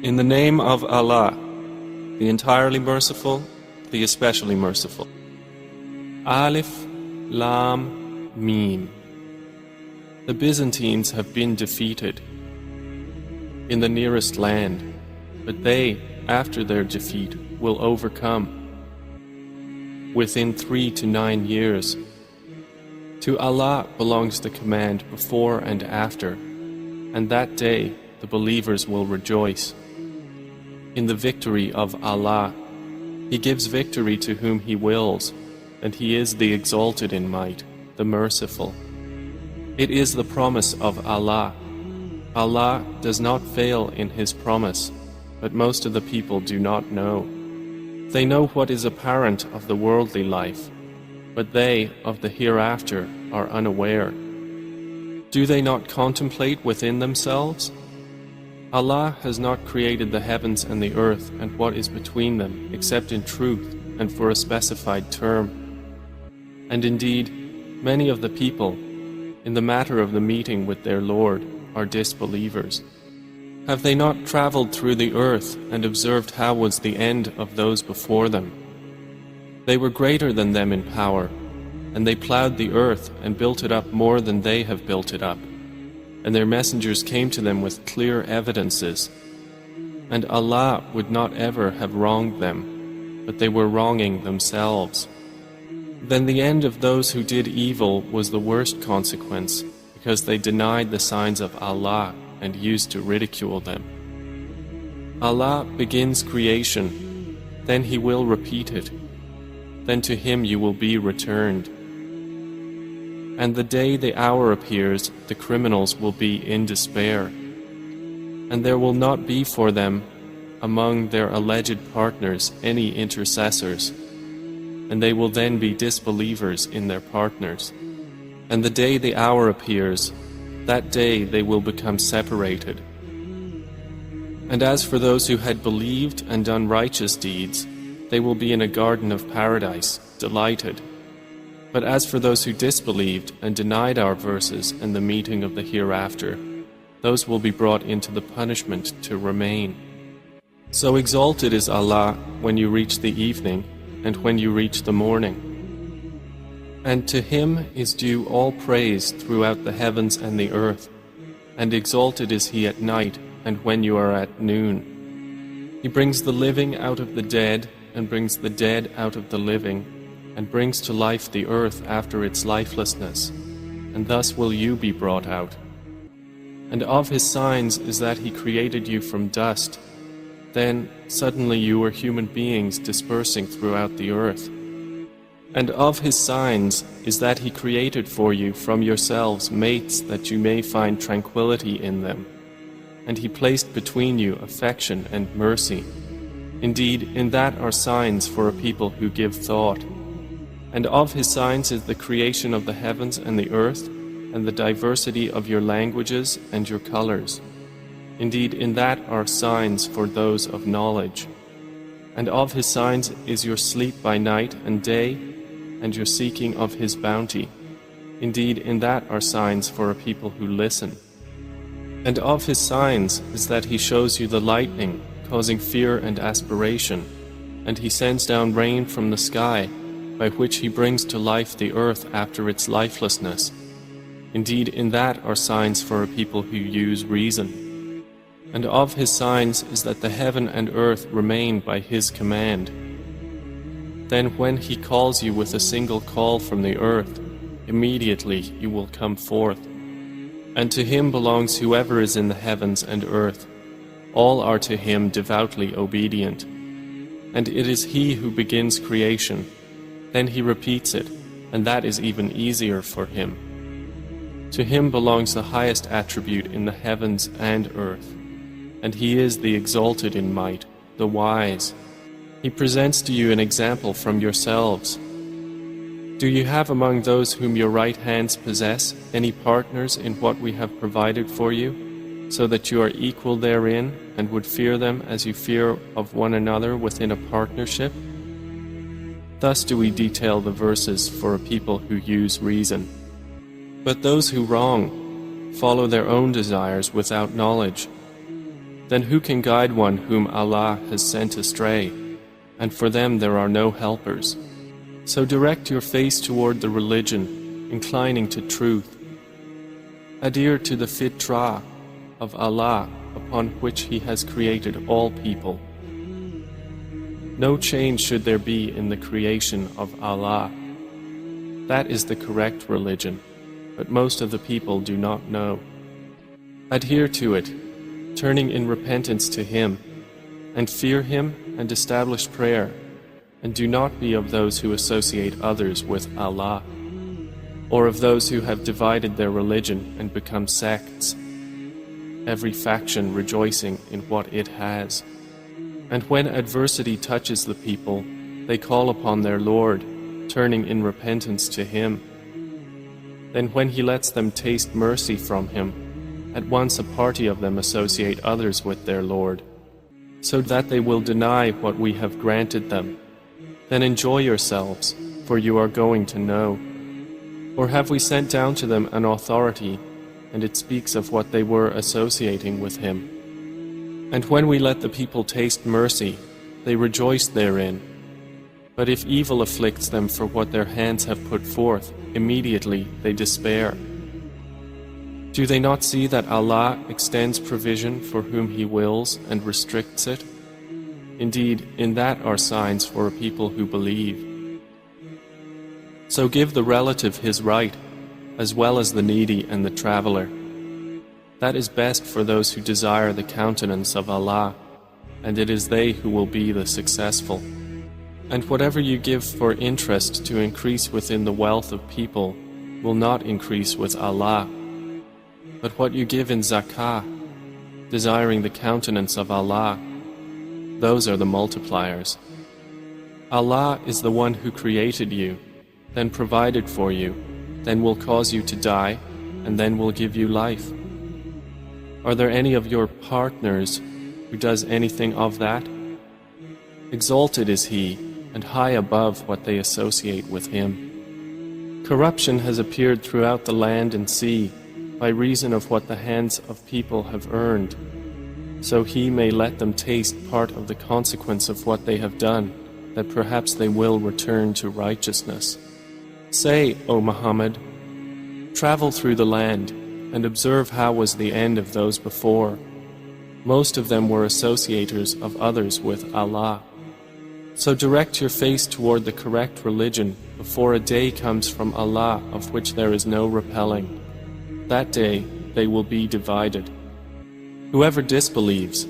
In the name of Allah, the entirely merciful, the especially merciful. Alif, Lam, Mim. The Byzantines have been defeated in the nearest land, but they, after their defeat, will overcome within 3 to 9 years. To Allah belongs the command before and after, and that day the believers will rejoice in the victory of Allah. He gives victory to whom He wills, and He is the exalted in might, the merciful. It is the promise of Allah. Allah does not fail in His promise, but most of the people do not know. They know what is apparent of the worldly life, but they of the hereafter are unaware. Do they not contemplate within themselves? Allah has not created the heavens and the earth and what is between them except in truth and for a specified term. And indeed, many of the people, in the matter of the meeting with their Lord, are disbelievers. Have they not traveled through the earth and observed how was the end of those before them? They were greater than them in power, and they plowed the earth and built it up more than they have built it up. And their messengers came to them with clear evidences. And Allah would not ever have wronged them, but they were wronging themselves. Then the end of those who did evil was the worst consequence, because they denied the signs of Allah and used to ridicule them. Allah begins creation, then He will repeat it. Then to Him you will be returned. And the day the hour appears, the criminals will be in despair. And there will not be for them, among their alleged partners, any intercessors. And they will then be disbelievers in their partners. And the day the hour appears, that day they will become separated. And as for those who had believed and done righteous deeds, they will be in a garden of paradise, delighted. But as for those who disbelieved and denied our verses and the meeting of the hereafter, those will be brought into the punishment to remain. So exalted is Allah when you reach the evening and when you reach the morning. And to Him is due all praise throughout the heavens and the earth, and exalted is He at night and when you are at noon. He brings the living out of the dead and brings the dead out of the living, and brings to life the earth after its lifelessness, and thus will you be brought out. And of His signs is that He created you from dust. Then suddenly you were human beings dispersing throughout the earth. And of His signs is that He created for you from yourselves mates that you may find tranquility in them. And He placed between you affection and mercy. Indeed, in that are signs for a people who give thought. And of His signs is the creation of the heavens and the earth, and the diversity of your languages and your colors. Indeed, in that are signs for those of knowledge. And of His signs is your sleep by night and day, and your seeking of His bounty. Indeed, in that are signs for a people who listen. And of His signs is that He shows you the lightning, causing fear and aspiration, and He sends down rain from the sky, by which He brings to life the earth after its lifelessness. Indeed, in that are signs for a people who use reason. And of His signs is that the heaven and earth remain by His command. Then when He calls you with a single call from the earth, immediately you will come forth. And to Him belongs whoever is in the heavens and earth. All are to Him devoutly obedient. And it is He who begins creation. Then He repeats it, and that is even easier for Him. To Him belongs the highest attribute in the heavens and earth, and He is the exalted in might, the wise. He presents to you an example from yourselves. Do you have among those whom your right hands possess any partners in what we have provided for you, so that you are equal therein and would fear them as you fear of one another within a partnership? Thus do we detail the verses for a people who use reason. But those who wrong follow their own desires without knowledge. Then who can guide one whom Allah has sent astray? And for them there are no helpers. So direct your face toward the religion, inclining to truth. Adhere to the fitrah of Allah upon which He has created all people. No change should there be in the creation of Allah. That is the correct religion, but most of the people do not know. Adhere to it, turning in repentance to Him, and fear Him and establish prayer, and do not be of those who associate others with Allah, or of those who have divided their religion and become sects, every faction rejoicing in what it has. And when adversity touches the people, they call upon their Lord, turning in repentance to Him. Then when He lets them taste mercy from Him, at once a party of them associate others with their Lord, so that they will deny what we have granted them. Then enjoy yourselves, for you are going to know. Or have we sent down to them an authority, and it speaks of what they were associating with Him? And when we let the people taste mercy, they rejoice therein. But if evil afflicts them for what their hands have put forth, immediately they despair. Do they not see that Allah extends provision for whom He wills and restricts it? Indeed, in that are signs for a people who believe. So give the relative his right, as well as the needy and the traveler. That is best for those who desire the countenance of Allah, and it is they who will be the successful. And whatever you give for interest to increase within the wealth of people will not increase with Allah. But what you give in zakah, desiring the countenance of Allah, those are the multipliers. Allah is the one who created you, then provided for you, then will cause you to die, and then will give you life. Are there any of your partners who does anything of that? Exalted is He, and high above what they associate with Him. Corruption has appeared throughout the land and sea, by reason of what the hands of people have earned, so He may let them taste part of the consequence of what they have done, that perhaps they will return to righteousness. Say, O Muhammad, travel through the land, and observe how was the end of those before. Most of them were associators of others with Allah. So direct your face toward the correct religion before a day comes from Allah of which there is no repelling. That day they will be divided. Whoever disbelieves,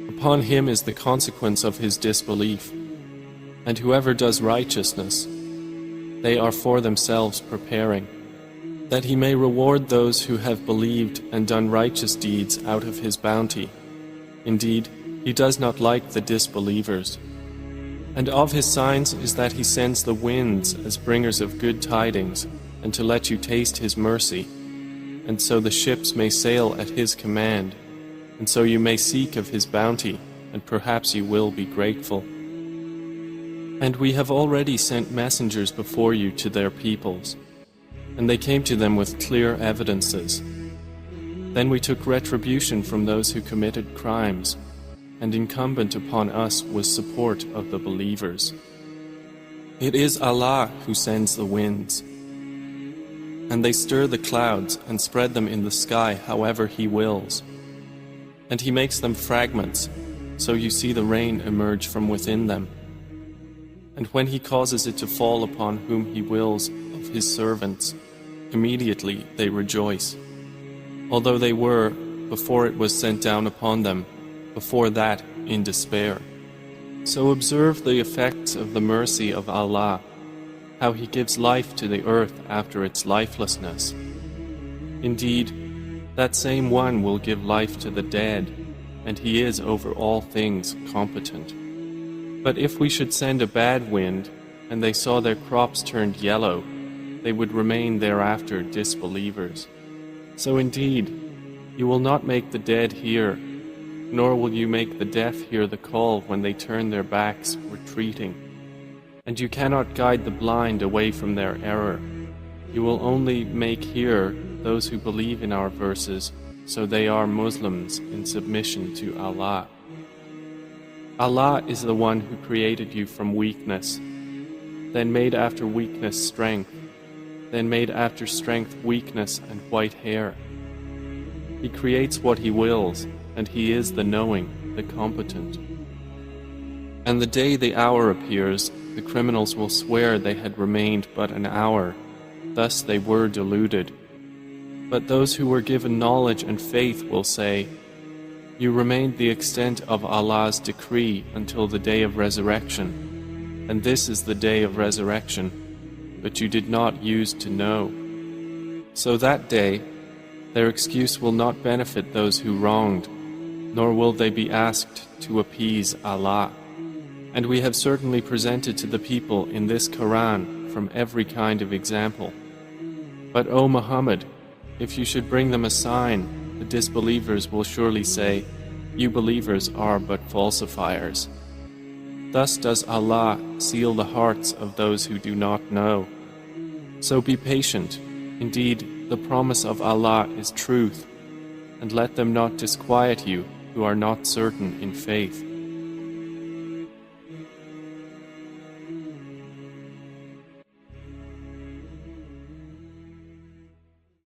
upon him is the consequence of his disbelief. And whoever does righteousness, they are for themselves preparing, that He may reward those who have believed and done righteous deeds out of His bounty. Indeed, He does not like the disbelievers. And of His signs is that He sends the winds as bringers of good tidings, and to let you taste His mercy, and so the ships may sail at His command, and so you may seek of His bounty, and perhaps you will be grateful. And we have already sent messengers before you to their peoples, and they came to them with clear evidences. Then we took retribution from those who committed crimes, and incumbent upon us was support of the believers. It is Allah who sends the winds, and they stir the clouds and spread them in the sky however He wills. And He makes them fragments, so you see the rain emerge from within them. And when He causes it to fall upon whom He wills of His servants, immediately they rejoice, although they were, before it was sent down upon them, before that in despair. So observe the effects of the mercy of Allah, how He gives life to the earth after its lifelessness. Indeed, that same one will give life to the dead, and He is over all things competent. But if we should send a bad wind, and they saw their crops turned yellow, they would remain thereafter disbelievers. So indeed, you will not make the dead hear, nor will you make the deaf hear the call when they turn their backs, retreating. And you cannot guide the blind away from their error. You will only make hear those who believe in our verses so they are Muslims in submission to Allah. Allah is the one who created you from weakness, then made after weakness strength, then made after strength weakness and white hair. He creates what He wills, and He is the knowing, the competent. And the day the hour appears, the criminals will swear they had remained but an hour, thus they were deluded. But those who were given knowledge and faith will say, "You remained the extent of Allah's decree until the day of resurrection, and this is the day of resurrection, but you did not use to know." So that day, their excuse will not benefit those who wronged, nor will they be asked to appease Allah. And we have certainly presented to the people in this Quran from every kind of example. But O Muhammad, if you should bring them a sign, the disbelievers will surely say, "You believers are but falsifiers." Thus does Allah seal the hearts of those who do not know. So be patient. Indeed, the promise of Allah is truth, and let them not disquiet you who are not certain in faith.